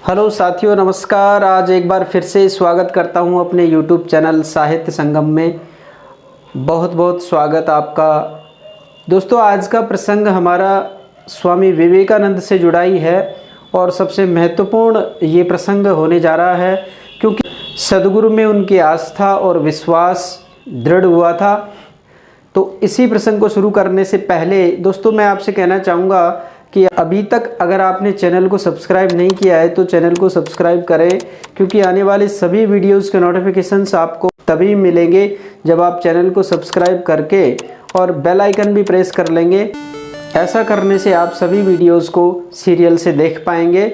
Hello साथियों, नमस्कार। आज एक बार फिर से स्वागत करता हूं अपने YouTube चैनल साहित्य संगम में। बहुत बहुत स्वागत आपका। दोस्तों, आज का प्रसंग हमारा स्वामी विवेकानंद से जुड़ा ही है और सबसे महत्वपूर्ण ये प्रसंग होने जा रहा है क्योंकि सद्गुरु में उनकी आस्था और विश्वास दृढ़ हुआ था। तो इसी प्रसंग को शुरू करने से पहले दोस्तों मैं आपसे कहना चाहूँगा कि अभी तक अगर आपने चैनल को सब्सक्राइब नहीं किया है तो चैनल को सब्सक्राइब करें, क्योंकि आने वाले सभी वीडियोस के नोटिफिकेशंस आपको तभी मिलेंगे जब आप चैनल को सब्सक्राइब करके और बेल आइकन भी प्रेस कर लेंगे। ऐसा करने से आप सभी वीडियोस को सीरियल से देख पाएंगे।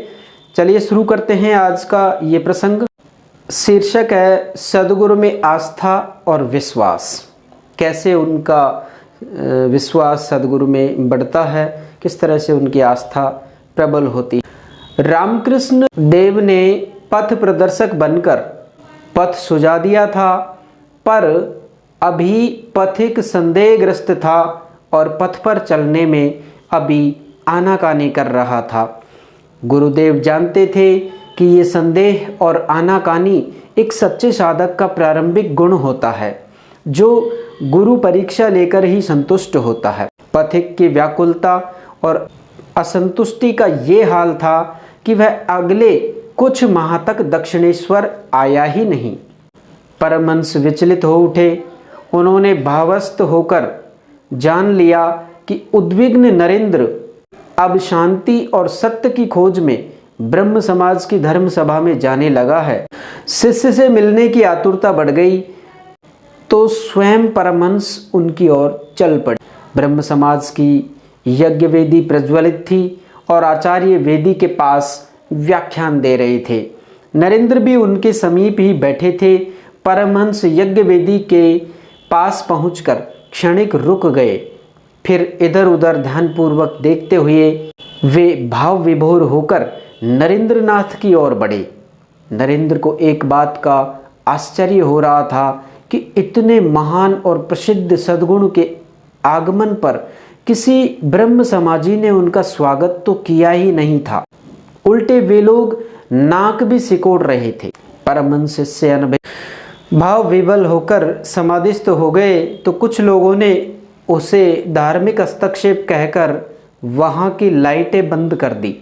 चलिए शुरू करते हैं आज का ये प्रसंग। शीर्षक है सद्गुरु में आस्था और विश्वास। कैसे उनका विश्वास सद्गुरु में बढ़ता है, किस तरह से उनकी आस्था प्रबल होती है। रामकृष्ण देव ने पथ प्रदर्शक बनकर पथ सुझा दिया था, पर अभी पथिक संदेहग्रस्त था और पथ पर चलने में अभी आनाकानी कर रहा था। गुरुदेव जानते थे कि ये संदेह और आनाकानी एक सच्चे साधक का प्रारंभिक गुण होता है, जो गुरु परीक्षा लेकर ही संतुष्ट होता है। पथिक की व्याकुलता और असंतुष्टि का ये हाल था कि वह अगले कुछ माह तक दक्षिणेश्वर आया ही नहीं। परमहंस विचलित हो उठे। उन्होंने भावस्त होकर जान लिया कि उद्विग्न नरेंद्र अब शांति और सत्य की खोज में ब्रह्म समाज की धर्म सभा में जाने लगा है। शिष्य से मिलने की आतुरता बढ़ गई तो स्वयं परमहंस उनकी ओर चल पड़े। ब्रह्म समाज की यज्ञ वेदी प्रज्वलित थी और आचार्य वेदी के पास व्याख्यान दे रहे थे। नरेंद्र भी उनके समीप ही बैठे थे। परमहंस यज्ञ वेदी के पास पहुंचकर क्षणिक रुक गए, फिर इधर उधर ध्यानपूर्वक देखते हुए वे भाव विभोर होकर नरेंद्रनाथ की ओर बढ़े। नरेंद्र को एक बात का आश्चर्य हो रहा था कि इतने महान और प्रसिद्ध सद्गुण के आगमन पर किसी ब्रह्म समाजी ने उनका स्वागत तो किया ही नहीं था, उल्टे वे लोग नाक भी सिकोड़ रहे थे। परमहंस से अनुभव भाव विवल होकर समाधिस्थ हो गए तो कुछ लोगों ने उसे धार्मिक हस्तक्षेप कहकर वहां की लाइटें बंद कर दी।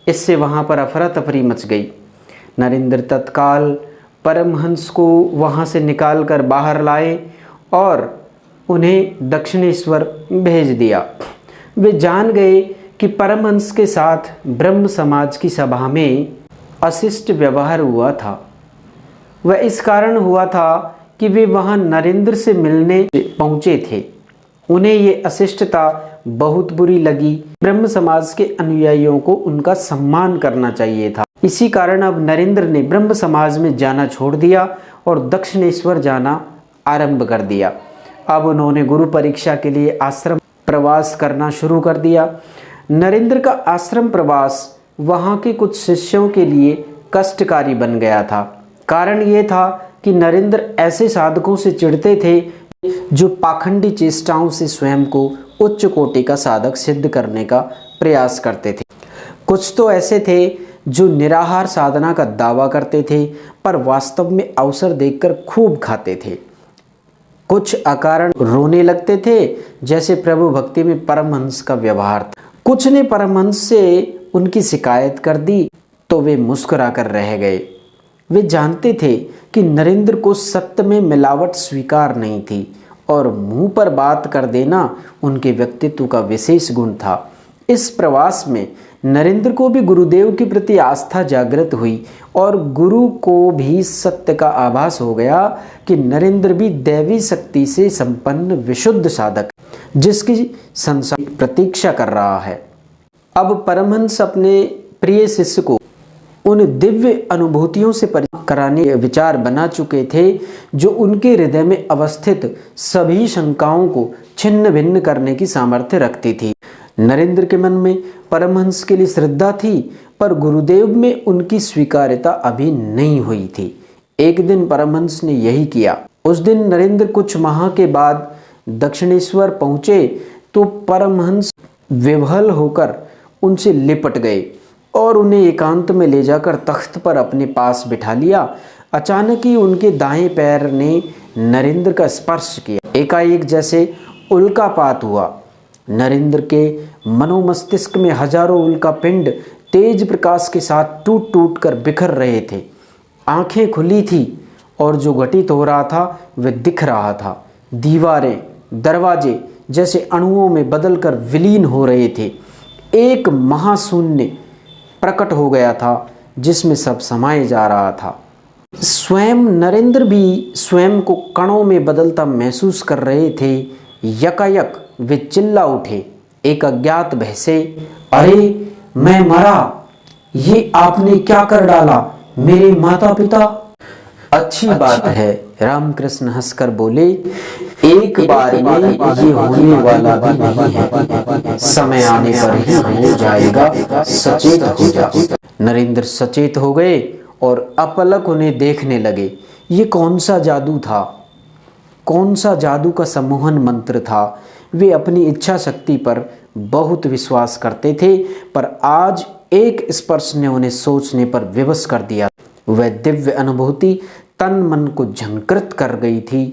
इससे वहां पर अफरा तफरी मच गई। नरेंद्र तत्काल परमहंस को वहां से निकाल कर बाहर लाए और उन्हें दक्षिणेश्वर भेज दिया। वे जान गए कि परमहंस के साथ ब्रह्म समाज की सभा में अशिष्ट व्यवहार हुआ था। वह इस कारण हुआ था कि वे वहां नरेंद्र से मिलने पहुंचे थे। उन्हें ये अशिष्टता बहुत बुरी लगी। ब्रह्म समाज के अनुयायियों को उनका सम्मान करना चाहिए था। इसी कारण अब नरेंद्र ने ब्रह्म समाज में जाना छोड़ दिया और दक्षिणेश्वर जाना आरंभ कर दिया। अब उन्होंने गुरु परीक्षा के लिए आश्रम प्रवास करना शुरू कर दिया। नरेंद्र का आश्रम प्रवास वहां के कुछ शिष्यों के लिए कष्टकारी बन गया था। कारण ये था कि नरेंद्र ऐसे साधकों से चिढ़ते थे जो पाखंडी चेष्टाओं से स्वयं को उच्च कोटि का साधक सिद्ध करने का प्रयास करते थे। कुछ तो ऐसे थे जो निराहार साधना का दावा करते थे पर वास्तव में अवसर देखकर खूब खाते थे। कुछ अकारण रोने लगते थे, जैसे प्रभु भक्ति में परमहंस का व्यवहार था। कुछ ने परमहंस से उनकी शिकायत कर दी तो वे मुस्कुराकर रह गए। वे जानते थे कि नरेंद्र को सत्य में मिलावट स्वीकार नहीं थी और मुंह पर बात कर देना उनके व्यक्तित्व का विशेष गुण था। इस प्रवास में नरेंद्र को भी गुरुदेव के प्रति आस्था जागृत हुई और गुरु को भी सत्य का आभास हो गया कि नरेंद्र भी दैवी शक्ति से संपन्न विशुद्ध साधक जिसकी संसार प्रतीक्षा कर रहा है। अब परमहंस अपने प्रिय शिष्य को उन दिव्य अनुभूतियों से परिचित कराने के विचार बना चुके थे जो उनके हृदय में अवस्थित सभी शंकाओं को छिन्न भिन्न करने की सामर्थ्य रखती थी। नरेंद्र के मन में परमहंस के लिए श्रद्धा थी, पर गुरुदेव में उनकी स्वीकार्यता अभी नहीं हुई थी। एक दिन परमहंस ने यही किया। उस दिन नरेंद्र कुछ माह के बाद दक्षिणेश्वर पहुंचे तो परमहंस विह्वल होकर उनसे लिपट गए और उन्हें एकांत में ले जाकर तख्त पर अपने पास बिठा लिया। अचानक ही उनके दाएं पैर ने नरेंद्र का स्पर्श किया। एकाएक जैसे उल्कापात हुआ। नरेंद्र के मनोमस्तिष्क में हजारों उल्का पिंड तेज प्रकाश के साथ टूट टूट कर बिखर रहे थे। आंखें खुली थी और जो घटित हो रहा था वह दिख रहा था। दीवारें, दरवाजे जैसे अणुओं में बदलकर विलीन हो रहे थे। एक महाशून्य प्रकट हो गया था जिसमें सब समाये जा रहा था। स्वयं नरेंद्र भी स्वयं को कणों में बदलता महसूस कर रहे थे। यकायक वे चिल्ला उठे एक अज्ञात भय से, अरे मैं मरा, ये आपने क्या कर डाला मेरे माता पिता। अच्छी बात है, रामकृष्ण हंसकर बोले, एक बार में ये होने वाला भी नहीं है, समय आने पर ही हो जाएगा, सचेत हो जा। नरेंद्र सचेत हो गए और अपलक उन्हें देखने लगे। ये कौन सा जादू था, कौन सा जादू का सम्मोहन मंत्र था। वे अपनी इच्छा शक्ति पर बहुत विश्वास करते थे, पर आज एक स्पर्श ने उन्हें सोचने पर विवश कर दिया। वह दिव्य अनुभूति तन मन को झंकृत कर गई थी।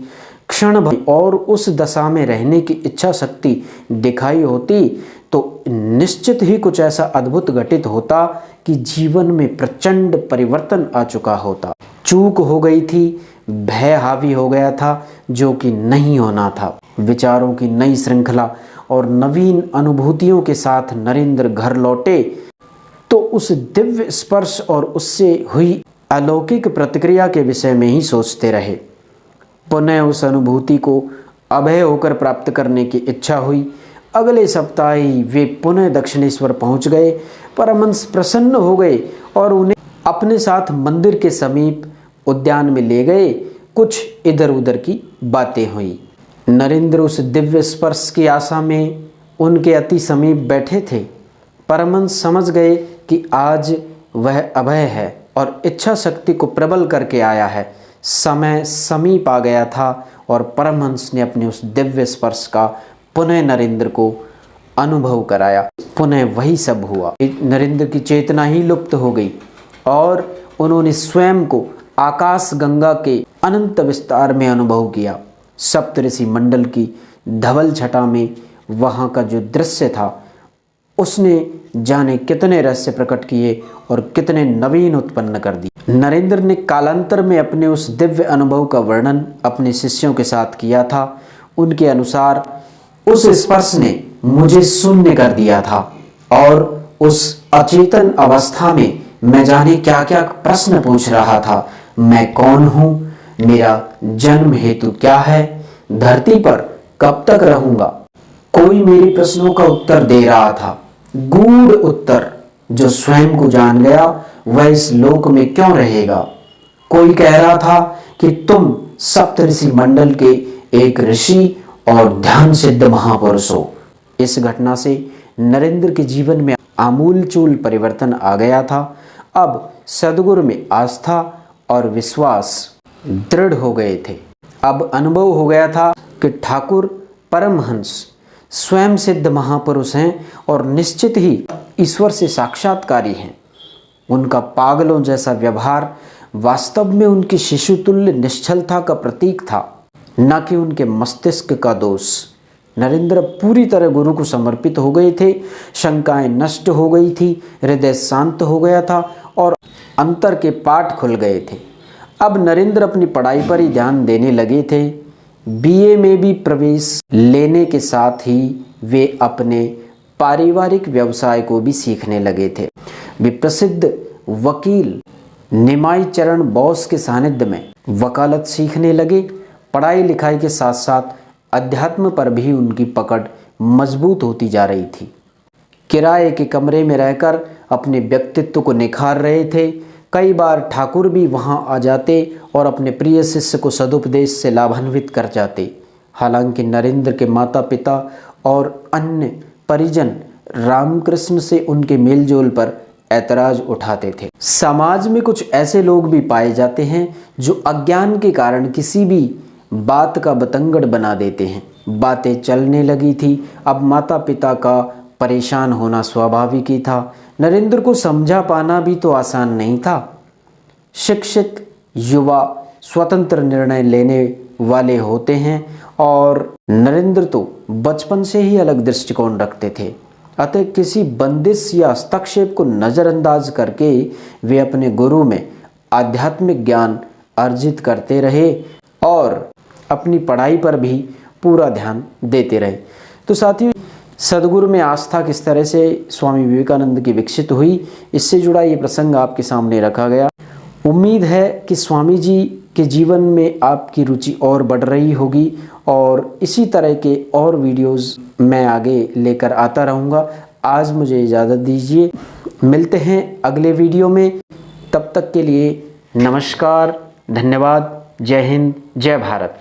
क्षण भर और उस दशा में रहने की इच्छा शक्ति दिखाई होती तो निश्चित ही कुछ ऐसा अद्भुत घटित होता कि जीवन में प्रचंड परिवर्तन आ चुका होता। चूक हो गई थी, भय हावी हो गया था जो कि नहीं होना था। विचारों की नई श्रृंखला और नवीन अनुभूतियों के साथ नरेंद्र घर लौटे तो उस दिव्य स्पर्श और उससे हुई अलौकिक प्रतिक्रिया के विषय में ही सोचते रहे। पुनः उस अनुभूति को अभय होकर प्राप्त करने की इच्छा हुई। अगले सप्ताह ही वे पुनः दक्षिणेश्वर पहुंच गए। परमहंस प्रसन्न हो गए और उन्हें अपने साथ मंदिर के समीप उद्यान में ले गए। कुछ इधर उधर की बातें हुई। नरेंद्र उस दिव्य स्पर्श की आशा में उनके अति समीप बैठे थे। परमहंस समझ गए कि आज वह अभय है और इच्छा शक्ति को प्रबल करके आया है। समय समीप आ गया था और परमहंस ने अपने उस दिव्य स्पर्श का पुनः नरेंद्र को अनुभव कराया। पुनः वही सब हुआ। नरेंद्र की चेतना ही लुप्त हो गई और उन्होंने स्वयं को आकाश गंगा के अनंत विस्तार में अनुभव किया। सप्तऋषि मंडल की धवल छटा में वहाँ का जो दृश्य था उसने जाने कितने रहस्य प्रकट किए और कितने नवीन उत्पन्न कर दिए। नरेंद्र ने कालांतर में अपने उस दिव्य अनुभव का वर्णन अपने शिष्यों के साथ किया था। उनके अनुसार उस स्पर्श ने मुझे शून्य कर दिया था और उस अचेतन अवस्था में मैं जाने क्या क्या प्रश्न पूछ रहा था। मैं कौन हूँ, मेरा जन्म हेतु क्या है, धरती पर कब तक रहूंगा। कोई मेरे प्रश्नों का उत्तर दे रहा था, गूढ़ उत्तर जो स्वयं को जान गया वह इस लोक में क्यों रहेगा। कोई कह रहा था कि तुम सप्तऋषि मंडल के एक ऋषि और ध्यान सिद्ध महापुरुष हो। इस घटना से नरेंद्र के जीवन में आमूलचूल परिवर्तन आ गया था। अब सद्गुरु में आस्था और विश्वास दृढ़ हो गए थे। अब अनुभव हो गया था कि ठाकुर परमहंस स्वयं सिद्ध महापुरुष हैं और निश्चित ही ईश्वर से साक्षात्कारी हैं। उनका पागलों जैसा व्यवहार वास्तव में उनकी शिशुतुल्य निश्चलता का प्रतीक था, न कि उनके मस्तिष्क का दोष। नरेंद्र पूरी तरह गुरु को समर्पित हो गए थे। शंकाएं नष्ट हो गई थी, हृदय शांत हो गया था और अंतर के पाठ खुल गए थे। अब नरेंद्र अपनी पढ़ाई पर ही ध्यान देने लगे थे। बीए में भी प्रवेश लेने के साथ ही वे अपने पारिवारिक व्यवसाय को भी सीखने लगे थे। वे प्रसिद्ध वकील निमाई चरण बोस के सानिध्य में वकालत सीखने लगे। पढ़ाई लिखाई के साथ साथ अध्यात्म पर भी उनकी पकड़ मजबूत होती जा रही थी। किराए के कमरे में रहकर अपने व्यक्तित्व को निखार रहे थे। कई बार ठाकुर भी वहां आ जाते और अपने प्रिय शिष्य को सदुपदेश से लाभान्वित कर जाते। हालांकि नरेंद्र के माता पिता और अन्य परिजन रामकृष्ण से उनके मेलजोल पर ऐतराज उठाते थे। समाज में कुछ ऐसे लोग भी पाए जाते हैं जो अज्ञान के कारण किसी भी बात का बतंगड़ बना देते हैं। बातें चलने लगी थी। अब माता पिता का परेशान होना स्वाभाविक ही था। नरेंद्र को समझा पाना भी तो आसान नहीं था। शिक्षित युवा स्वतंत्र निर्णय लेने वाले होते हैं और नरेंद्र तो बचपन से ही अलग दृष्टिकोण रखते थे। अतः किसी बंदिश या हस्तक्षेप को नज़रअंदाज करके वे अपने गुरु में आध्यात्मिक ज्ञान अर्जित करते रहे और अपनी पढ़ाई पर भी पूरा ध्यान देते रहे। तो साथियों, सदगुरु में आस्था किस तरह से स्वामी विवेकानंद की विकसित हुई, इससे जुड़ा ये प्रसंग आपके सामने रखा गया। उम्मीद है कि स्वामी जी के जीवन में आपकी रुचि और बढ़ रही होगी और इसी तरह के और वीडियोस मैं आगे लेकर आता रहूँगा। आज मुझे इजाज़त दीजिए, मिलते हैं अगले वीडियो में। तब तक के लिए नमस्कार, धन्यवाद, जय हिंद, जय भारत।